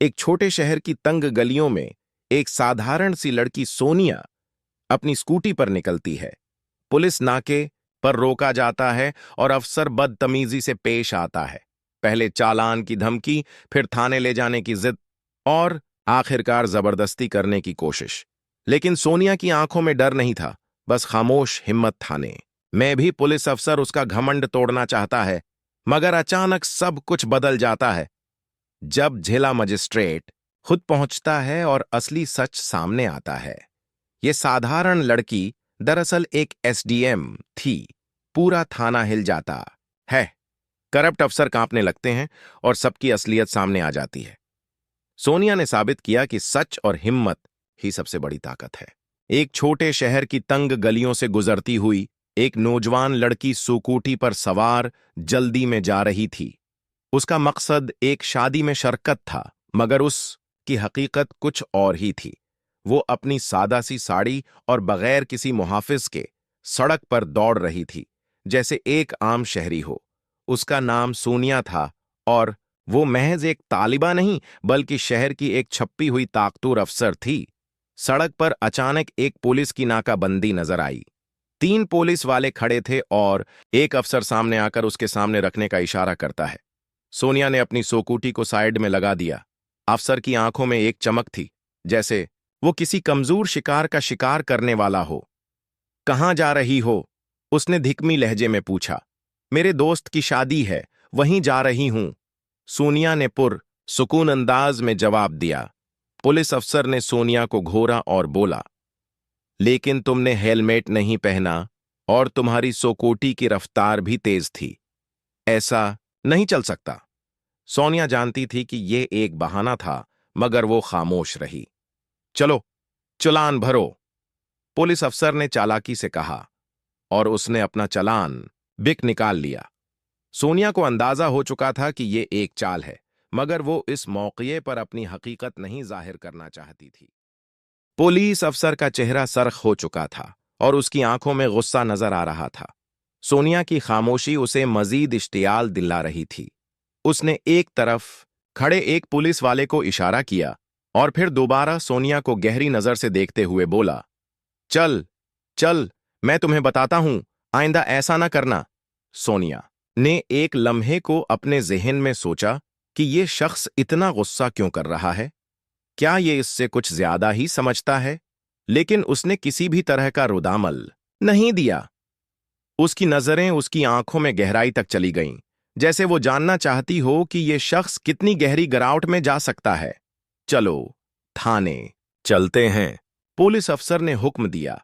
एक छोटे शहर की तंग गलियों में एक साधारण सी लड़की सोनिया अपनी स्कूटी पर निकलती है। पुलिस नाके पर रोका जाता है और अफसर बदतमीजी से पेश आता है। पहले चालान की धमकी, फिर थाने ले जाने की जिद और आखिरकार जबरदस्ती करने की कोशिश। लेकिन सोनिया की आंखों में डर नहीं था, बस खामोश हिम्मत थाने मैं भी पुलिस अफसर उसका घमंड तोड़ना चाहता है। मगर अचानक सब कुछ बदल जाता है जब जिला मजिस्ट्रेट खुद पहुंचता है और असली सच सामने आता है। ये साधारण लड़की दरअसल एक एसडीएम थी। पूरा थाना हिल जाता है। करप्ट अफसर कांपने लगते हैं और सबकी असलियत सामने आ जाती है। सोनिया ने साबित किया कि सच और हिम्मत ही सबसे बड़ी ताकत है। एक छोटे शहर की तंग गलियों से गुजरती हुई एक नौजवान लड़की सुकूटी पर सवार जल्दी में जा रही थी। उसका मकसद एक शादी में शिरकत था, मगर उसकी हकीकत कुछ और ही थी। वो अपनी सादा सी साड़ी और बगैर किसी मुहाफिज के सड़क पर दौड़ रही थी, जैसे एक आम शहरी हो। उसका नाम सोनिया था और वो महज एक तालिबा नहीं, बल्कि शहर की एक छप्पी हुई ताकतूर अफसर थी। सड़क पर अचानक एक पुलिस की नाकाबंदी नजर आई। 3 पुलिस वाले खड़े थे और एक अफसर सामने आकर उसके सामने रखने का इशारा करता है। सोनिया ने अपनी सोकूटी को साइड में लगा दिया। अफसर की आंखों में एक चमक थी, जैसे वो किसी कमजोर शिकार का शिकार करने वाला हो। कहाँ जा रही हो? उसने धिकमी लहजे में पूछा। मेरे दोस्त की शादी है, वहीं जा रही हूं, सोनिया ने पुर सुकून अंदाज में जवाब दिया। पुलिस अफसर ने सोनिया को घूरा और बोला, लेकिन तुमने हेलमेट नहीं पहना और तुम्हारी सोकोटी की रफ्तार भी तेज थी। ऐसा नहीं चल सकता। सोनिया जानती थी कि यह एक बहाना था, मगर वो खामोश रही। चलो, चालान भरो, पुलिस अफसर ने चालाकी से कहा और उसने अपना चालान बिक निकाल लिया। सोनिया को अंदाजा हो चुका था कि यह एक चाल है, मगर वो इस मौके पर अपनी हकीकत नहीं जाहिर करना चाहती थी। पुलिस अफसर का चेहरा सरख हो चुका था और उसकी आंखों में गुस्सा नजर आ रहा था। सोनिया की खामोशी उसे मजीद इश्तियाल दिला रही थी। उसने एक तरफ खड़े एक पुलिस वाले को इशारा किया और फिर दोबारा सोनिया को गहरी नजर से देखते हुए बोला, चल चल, मैं तुम्हें बताता हूं, आइंदा ऐसा ना करना। सोनिया ने एक लम्हे को अपने जहन में सोचा कि ये शख्स इतना गुस्सा क्यों कर रहा है। क्या ये इससे कुछ ज्यादा ही समझता है? लेकिन उसने किसी भी तरह का रुदामल नहीं दिया। उसकी नजरें उसकी आंखों में गहराई तक चली गईं, जैसे वो जानना चाहती हो कि ये शख्स कितनी गहरी गिरावट में जा सकता है। चलो, थाने चलते हैं, पुलिस अफसर ने हुक्म दिया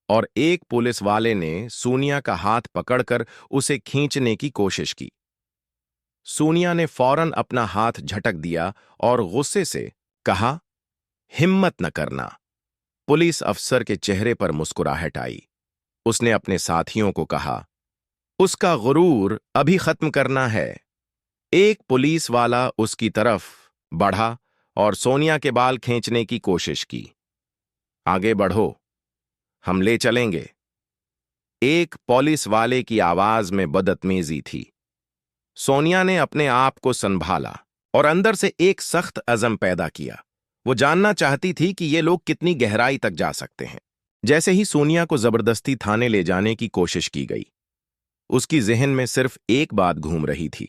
और एक पुलिस वाले ने सोनिया का हाथ पकड़कर उसे खींचने की कोशिश की। सोनिया ने फौरन अपना हाथ झटक दिया और गुस्से से कहा, हिम्मत न करना। पुलिस अफसर के चेहरे पर मुस्कुराहट आई। उसने अपने साथियों को कहा, उसका गुरूर अभी खत्म करना है। एक पुलिस वाला उसकी तरफ बढ़ा और सोनिया के बाल खींचने की कोशिश की। आगे बढ़ो, हम ले चलेंगे। एक पुलिस वाले की आवाज में बदतमीजी थी। सोनिया ने अपने आप को संभाला और अंदर से एक सख्त अज़म पैदा किया। वो जानना चाहती थी कि ये लोग कितनी गहराई तक जा सकते हैं। जैसे ही सोनिया को जबरदस्ती थाने ले जाने की कोशिश की गई, उसकी जहन में सिर्फ एक बात घूम रही थी,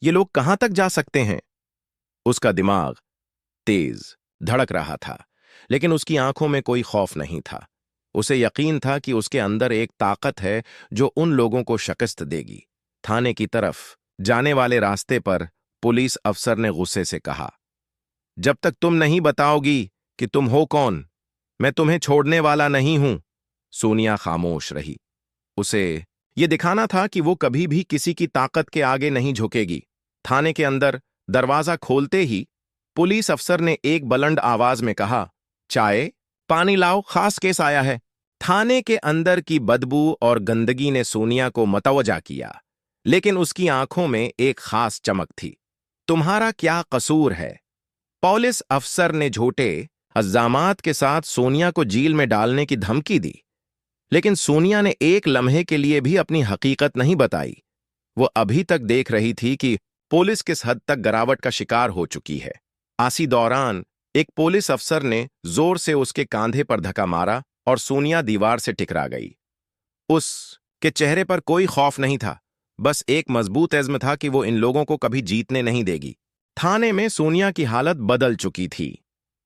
ये लोग कहां तक जा सकते हैं। उसका दिमाग तेज धड़क रहा था, लेकिन उसकी आंखों में कोई खौफ नहीं था। उसे यकीन था कि उसके अंदर एक ताकत है जो उन लोगों को शिकस्त देगी। थाने की तरफ जाने वाले रास्ते पर पुलिस अफसर ने गुस्से से कहा, जब तक तुम नहीं बताओगी कि तुम हो कौन, मैं तुम्हें छोड़ने वाला नहीं हूं। सोनिया खामोश रही। उसे यह दिखाना था कि वो कभी भी किसी की ताकत के आगे नहीं झुकेगी। थाने के अंदर दरवाजा खोलते ही पुलिस अफसर ने एक बुलंद आवाज में कहा, चाय पानी लाओ, खास केस आया है। थाने के अंदर की बदबू और गंदगी ने सोनिया को मतवजा किया, लेकिन उसकी आंखों में एक खास चमक थी। तुम्हारा क्या कसूर है? पुलिस अफसर ने झूठे इल्जामात के साथ सोनिया को जेल में डालने की धमकी दी, लेकिन सोनिया ने एक लम्हे के लिए भी अपनी हकीकत नहीं बताई। वो अभी तक देख रही थी कि पुलिस किस हद तक गिरावट का शिकार हो चुकी है। आसी दौरान एक पुलिस अफसर ने जोर से उसके कांधे पर धक्का मारा और सोनिया दीवार से टकरा गई। उसके चेहरे पर कोई खौफ नहीं था, बस एक मजबूत इज़्म था कि वो इन लोगों को कभी जीतने नहीं देगी। थाने में सोनिया की हालत बदल चुकी थी।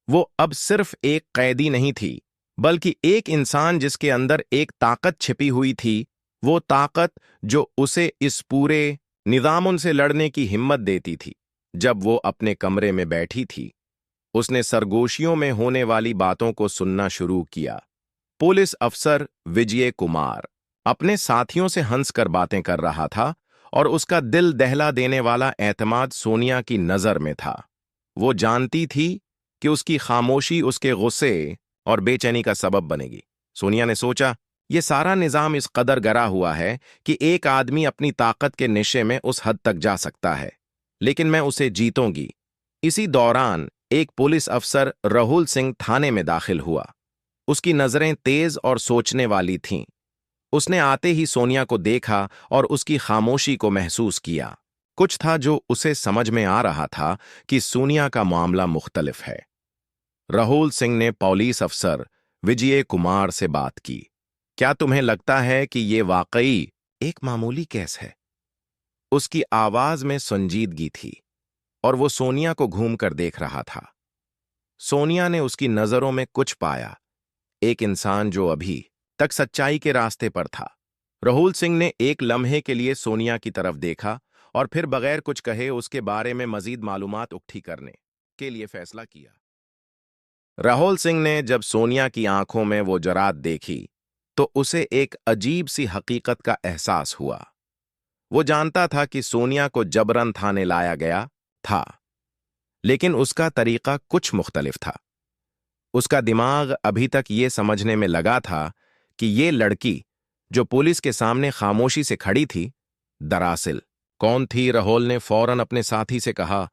वो अब सिर्फ एक कैदी नहीं थी, बल्कि एक इंसान जिसके अंदर एक ताकत छिपी हुई थी, वो ताकत जो उसे इस पूरे निज़ाम से लड़ने की हिम्मत देती थी। जब वो अपने कमरे में बैठी थी, उसने सरगोशियों में होने वाली बातों को सुनना शुरू किया। पुलिस अफसर विजय कुमार अपने साथियों से हंसकर बातें कर रहा था और उसका दिल दहला देने वाला एतमाद सोनिया की नजर में था। वो जानती थी कि उसकी खामोशी उसके गुस्से और बेचैनी का सबब बनेगी। सोनिया ने सोचा, ये सारा निजाम इस कदर गरा हुआ है कि एक आदमी अपनी ताकत के नशे में उस हद तक जा सकता है, लेकिन मैं उसे जीतूंगी। इसी दौरान एक पुलिस अफसर राहुल सिंह थाने में दाखिल हुआ। उसकी नजरें तेज और सोचने वाली थीं। उसने आते ही सोनिया को देखा और उसकी खामोशी को महसूस किया। कुछ था जो उसे समझ में आ रहा था कि सोनिया का मामला मुख्तलिफ है। राहुल सिंह ने पुलिस अफसर विजय कुमार से बात की। क्या तुम्हें लगता है कि ये वाकई एक मामूली केस है? उसकी आवाज में संजीदगी थी और वो सोनिया को घूमकर देख रहा था। सोनिया ने उसकी नजरों में कुछ पाया, एक इंसान जो अभी तक सच्चाई के रास्ते पर था। राहुल सिंह ने एक लम्हे के लिए सोनिया की तरफ देखा और फिर बगैर कुछ कहे उसके बारे में मजीद मालूमात इकट्ठी करने के लिए फैसला किया। राहुल सिंह ने जब सोनिया की आंखों में वो जरात देखी तो उसे एक अजीब सी हकीकत का एहसास हुआ। वो जानता था कि सोनिया को जबरन थाने लाया गया था, लेकिन उसका तरीका कुछ मुख्तलिफ था। उसका दिमाग अभी तक ये समझने में लगा था कि ये लड़की जो पुलिस के सामने खामोशी से खड़ी थी, दरअसल कौन थी। राहुल ने फौरन अपने साथी से कहा,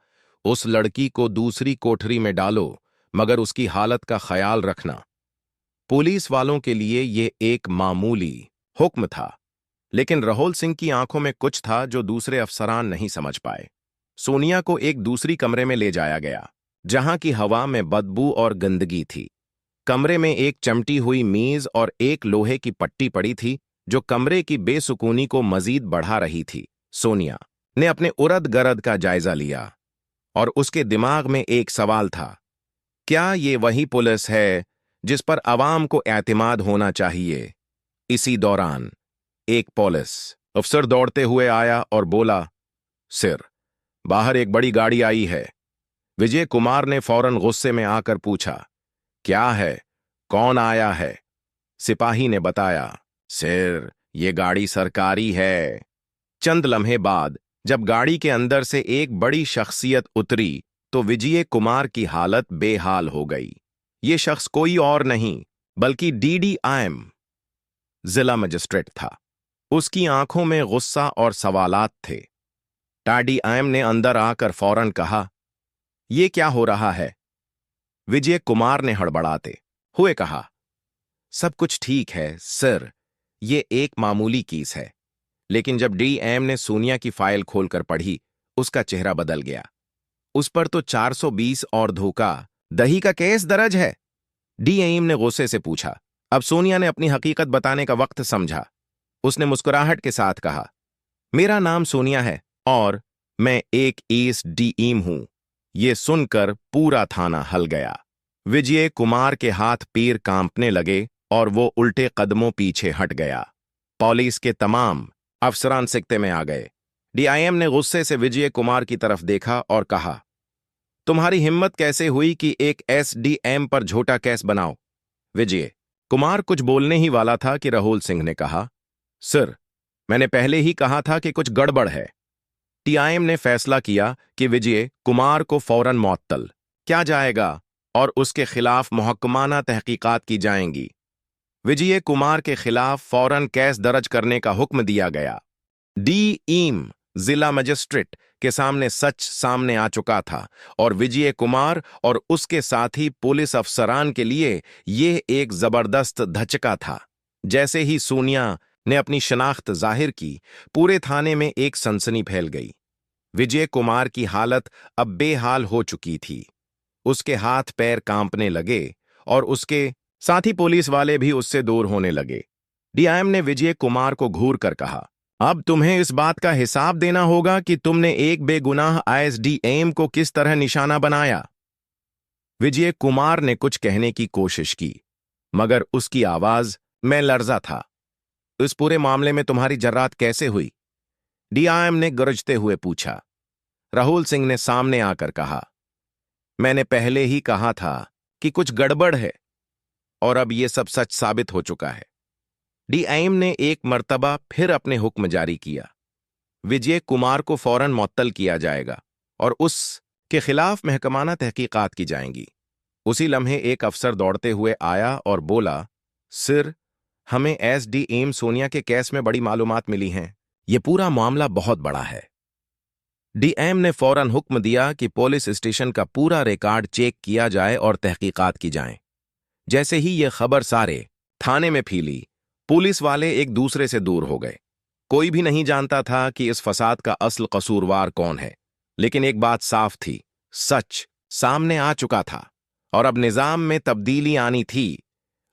उस लड़की को दूसरी कोठरी में डालो, मगर उसकी हालत का ख्याल रखना। पुलिस वालों के लिए ये एक मामूली हुक्म था, लेकिन राहुल सिंह की आंखों में कुछ था जो दूसरे अफसरान नहीं समझ पाए। सोनिया को एक दूसरी कमरे में ले जाया गया, जहां की हवा में बदबू और गंदगी थी। कमरे में एक चमटी हुई मेज और एक लोहे की पट्टी पड़ी थी, जो कमरे की बेसुकूनी को मजीद बढ़ा रही थी। सोनिया ने अपने उरद गरद का जायजा लिया और उसके दिमाग में एक सवाल था, क्या ये वही पुलिस है जिस पर अवाम को एतमाद होना चाहिए? इसी दौरान एक पुलिस अफसर दौड़ते हुए आया और बोला, सिर, बाहर एक बड़ी गाड़ी आई है। विजय कुमार ने फौरन गुस्से में आकर पूछा, क्या है, कौन आया है? सिपाही ने बताया, सिर, ये गाड़ी सरकारी है। चंद लम्हे बाद जब गाड़ी के अंदर से एक बड़ी शख्सियत उतरी तो विजय कुमार की हालत बेहाल हो गई। ये शख्स कोई और नहीं बल्कि DDIM जिला मजिस्ट्रेट था। उसकी आंखों में गुस्सा और सवालात थे। DDIM ने अंदर आकर फौरन कहा, यह क्या हो रहा है? विजय कुमार ने हड़बड़ाते हुए कहा, सब कुछ ठीक है सर, ये एक मामूली केस है। लेकिन जब DIM ने सोनिया की फाइल खोलकर पढ़ी, उसका चेहरा बदल गया। उस पर तो 420 और धोखा दही का केस दर्ज है। DIM ने गुस्से से पूछा। अब सोनिया ने अपनी हकीकत बताने का वक्त समझा। उसने मुस्कुराहट के साथ कहा, मेरा नाम सोनिया है और मैं एक SDM हूं। ये सुनकर पूरा थाना हल गया। विजय कुमार के हाथ पैर कांपने लगे और वो उल्टे कदमों पीछे हट गया। पुलिस के तमाम अफसरान सिकते में आ गए। DIM ने गुस्से से विजय कुमार की तरफ देखा और कहा, तुम्हारी हिम्मत कैसे हुई कि एक SDM पर झूठा केस बनाओ? विजय कुमार कुछ बोलने ही वाला था कि राहुल सिंह ने कहा, सर, मैंने पहले ही कहा था कि कुछ गड़बड़ है। DIM ने फैसला किया कि विजय कुमार को फौरन मुअत्तल किया जाएगा और उसके खिलाफ मुहक्कमाना तहकीकात की जाएंगी। विजय कुमार के खिलाफ फौरन केस दर्ज करने का हुक्म दिया गया। DIM जिला मजिस्ट्रेट के सामने सच सामने आ चुका था और विजय कुमार और उसके साथी पुलिस अफसरान के लिए यह एक जबरदस्त धचका था। जैसे ही सोनिया ने अपनी शनाख्त जाहिर की, पूरे थाने में एक सनसनी फैल गई। विजय कुमार की हालत अब बेहाल हो चुकी थी। उसके हाथ पैर कांपने लगे और उसके साथी पुलिस वाले भी उससे दूर होने लगे। डीआईएम ने विजय कुमार को घूर कर कहा, अब तुम्हें इस बात का हिसाब देना होगा कि तुमने एक बेगुनाह आईएसडीएम को किस तरह निशाना बनाया। विजय कुमार ने कुछ कहने की कोशिश की, मगर उसकी आवाज में लर्जा था। इस पूरे मामले में तुम्हारी जर्रात कैसे हुई? डीआईएम ने गरजते हुए पूछा। राहुल सिंह ने सामने आकर कहा, मैंने पहले ही कहा था कि कुछ गड़बड़ है और अब यह सब सच साबित हो चुका है। डीआईएम ने एक मर्तबा फिर अपने हुक्म जारी किया। विजय कुमार को फौरन मुअत्तल किया जाएगा और उसके खिलाफ महकमाना तहकीकात की जाएंगी। उसी लम्हे एक अफसर दौड़ते हुए आया और बोला, सिर, हमें एसडीएम सोनिया के केस में बड़ी मालूमात मिली हैं। यह पूरा मामला बहुत बड़ा है। डीएम ने फौरन हुक्म दिया कि पुलिस स्टेशन का पूरा रिकॉर्ड चेक किया जाए और तहकीकात की जाए। जैसे ही यह खबर सारे थाने में फैली, पुलिस वाले एक दूसरे से दूर हो गए। कोई भी नहीं जानता था कि इस फसाद का असल कसूरवार कौन है, लेकिन एक बात साफ थी, सच सामने आ चुका था और अब निजाम में तब्दीली आनी थी।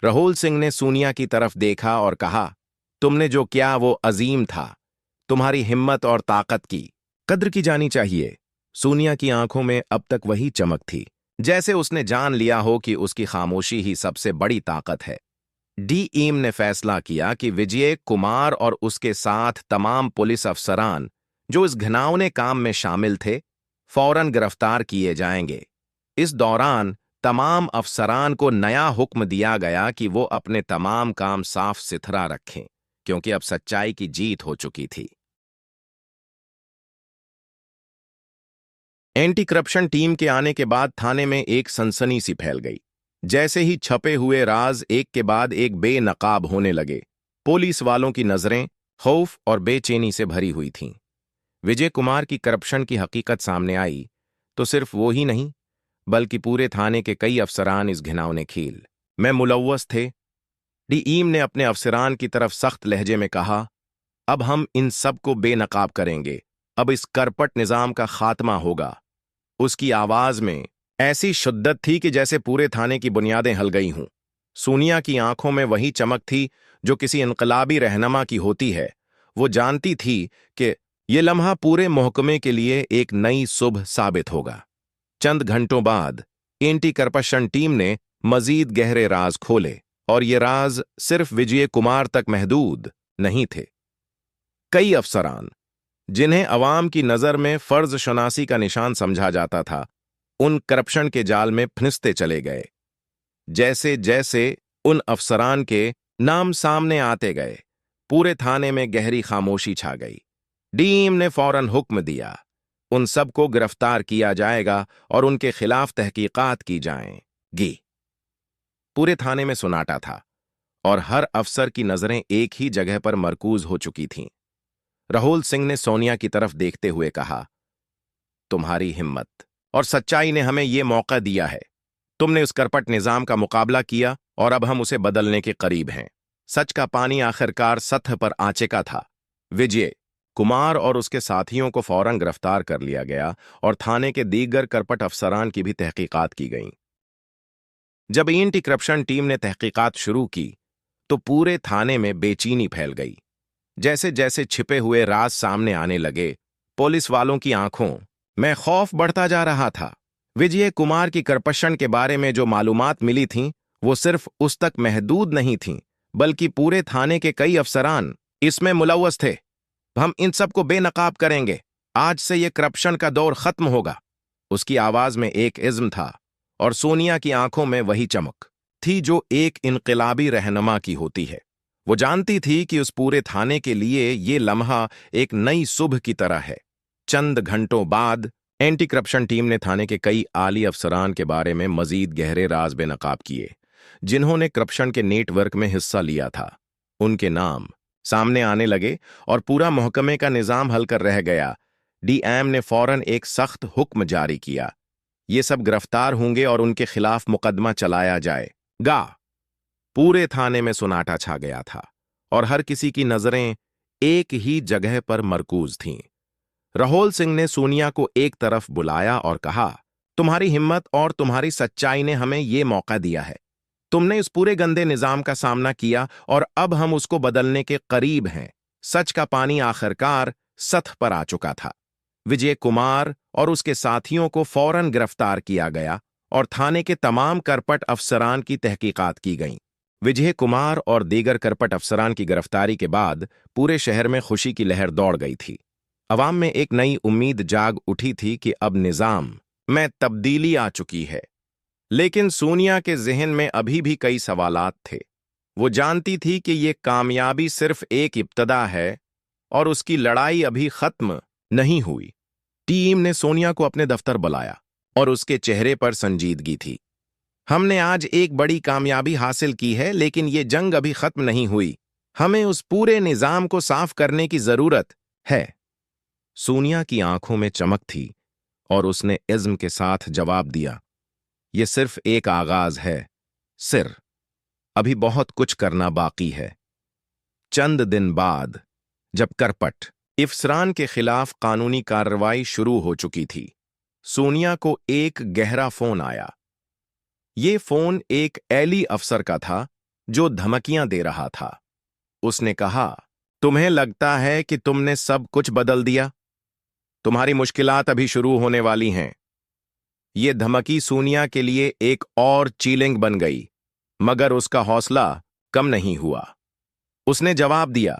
राहुल सिंह ने सोनिया की तरफ देखा और कहा, तुमने जो किया वो अजीम था। तुम्हारी हिम्मत और ताकत की कद्र की जानी चाहिए। सोनिया की आंखों में अब तक वही चमक थी, जैसे उसने जान लिया हो कि उसकी खामोशी ही सबसे बड़ी ताकत है। डीएम ने फैसला किया कि विजय कुमार और उसके साथ तमाम पुलिस अफसरान जो इस घिनौने काम में शामिल थे, फौरन गिरफ्तार किए जाएंगे। इस दौरान तमाम अफसरान को नया हुक्म दिया गया कि वो अपने तमाम काम साफ सुथरा रखें, क्योंकि अब सच्चाई की जीत हो चुकी थी। एंटी करप्शन टीम के आने के बाद थाने में एक सनसनी सी फैल गई। जैसे ही छपे हुए राज एक के बाद एक बेनकाब होने लगे, पुलिस वालों की नजरें खौफ और बेचैनी से भरी हुई थीं। विजय कुमार की करप्शन की हकीकत सामने आई तो सिर्फ वो ही नहीं, बल्कि पूरे थाने के कई अफसरान इस घिनौने खेल में मुलव्वस थे। डीएम ने अपने अफसरान की तरफ सख्त लहजे में कहा, अब हम इन सब को बेनकाब करेंगे। अब इस करपट निजाम का खात्मा होगा। उसकी आवाज में ऐसी शिद्दत थी कि जैसे पूरे थाने की बुनियादें हिल गई हों। सोनिया की आंखों में वही चमक थी जो किसी इनकलाबी रहनुमा की होती है। वो जानती थी कि ये लम्हा पूरे महकमे के लिए एक नई सुबह साबित होगा। चंद घंटों बाद एंटी करप्शन टीम ने मजीद गहरे राज खोले और ये राज सिर्फ विजय कुमार तक महदूद नहीं थे। कई अफसरान जिन्हें अवाम की नजर में फर्ज शनासी का निशान समझा जाता था, उन करप्शन के जाल में फंसते चले गए। जैसे जैसे उन अफसरान के नाम सामने आते गए, पूरे थाने में गहरी खामोशी छा गई। डीएम ने फौरन हुक्म दिया, उन सबको गिरफ्तार किया जाएगा और उनके खिलाफ तहकीकात की जाएंगी। पूरे थाने में सुनाटा था और हर अफसर की नजरें एक ही जगह पर मरकूज हो चुकी थीं। राहुल सिंह ने सोनिया की तरफ देखते हुए कहा, तुम्हारी हिम्मत और सच्चाई ने हमें यह मौका दिया है। तुमने उस करपट निजाम का मुकाबला किया और अब हम उसे बदलने के करीब हैं। सच का पानी आखिरकार सतह पर आ चुका था। विजय कुमार और उसके साथियों को फौरन गिरफ्तार कर लिया गया और थाने के दीगर करपट अफसरान की भी तहकीकात की गई। जब एंटी करप्शन टीम ने तहकीकात शुरू की तो पूरे थाने में बेचैनी फैल गई। जैसे जैसे छिपे हुए राज सामने आने लगे, पुलिस वालों की आंखों में खौफ बढ़ता जा रहा था। विजय कुमार की करप्शन के बारे में जो मालूमात मिली थीं, वो सिर्फ उस तक महदूद नहीं थीं, बल्कि पूरे थाने के कई अफसरान इसमें मुलव्वस थे। हम इन सबको बेनकाब करेंगे। आज से ये करप्शन का दौर खत्म होगा। उसकी आवाज में एक इज्म था और सोनिया की आंखों में वही चमक थी जो एक इनकलाबी रहनुमा की होती है। वो जानती थी कि उस पूरे थाने के लिए ये लम्हा एक नई सुबह की तरह है। चंद घंटों बाद एंटी करप्शन टीम ने थाने के कई आली अफसरान के बारे में मजीद गहरे राज बेनकाब किए, जिन्होंने करप्शन के नेटवर्क में हिस्सा लिया था। उनके नाम सामने आने लगे और पूरा महकमे का निजाम हल कर रह गया। डीएम ने फौरन एक सख्त हुक्म जारी किया, ये सब गिरफ्तार होंगे और उनके खिलाफ मुकदमा चलाया जाएगा। पूरे थाने में सुनाटा छा गया था और हर किसी की नजरें एक ही जगह पर मरकूज थीं। राहुल सिंह ने सोनिया को एक तरफ बुलाया और कहा, तुम्हारी हिम्मत और तुम्हारी सच्चाई ने हमें ये मौका दिया है। तुमने इस पूरे गंदे निजाम का सामना किया और अब हम उसको बदलने के करीब हैं। सच का पानी आखिरकार सतह पर आ चुका था। विजय कुमार और उसके साथियों को फौरन गिरफ्तार किया गया और थाने के तमाम करपट अफसरान की तहकीकात की गईं। विजय कुमार और दीगर करपट अफसरान की गिरफ्तारी के बाद पूरे शहर में खुशी की लहर दौड़ गई थी। अवाम में एक नई उम्मीद जाग उठी थी कि अब निजाम में तब्दीली आ चुकी है। लेकिन सोनिया के जहन में अभी भी कई सवालात थे। वो जानती थी कि ये कामयाबी सिर्फ एक इब्तदा है और उसकी लड़ाई अभी खत्म नहीं हुई। टीम ने सोनिया को अपने दफ्तर बुलाया और उसके चेहरे पर संजीदगी थी। हमने आज एक बड़ी कामयाबी हासिल की है, लेकिन ये जंग अभी खत्म नहीं हुई। हमें उस पूरे निजाम को साफ करने की जरूरत है। सोनिया की आंखों में चमक थी और उसने इज्म के साथ जवाब दिया, यह सिर्फ एक आगाज है सिर, अभी बहुत कुछ करना बाकी है। चंद दिन बाद जब करपट अफसरान के खिलाफ कानूनी कार्रवाई शुरू हो चुकी थी, सोनिया को एक गहरा फोन आया। ये फोन एक एली अफसर का था जो धमकियां दे रहा था। उसने कहा, तुम्हें लगता है कि तुमने सब कुछ बदल दिया? तुम्हारी मुश्किलात अभी शुरू होने वाली हैं। ये धमकी सोनिया के लिए एक और चीलिंग बन गई, मगर उसका हौसला कम नहीं हुआ। उसने जवाब दिया,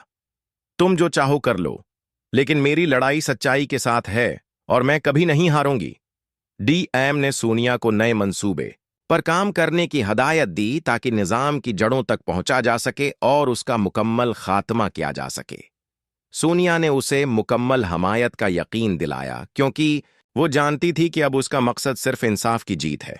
तुम जो चाहो कर लो, लेकिन मेरी लड़ाई सच्चाई के साथ है और मैं कभी नहीं हारूंगी। डीएम ने सोनिया को नए मंसूबे पर काम करने की हदायत दी ताकि निजाम की जड़ों तक पहुंचा जा सके और उसका मुकम्मल खात्मा किया जा सके। सोनिया ने उसे मुकम्मल हमायत का यकीन दिलाया, क्योंकि वो जानती थी कि अब उसका मकसद सिर्फ इंसाफ की जीत है।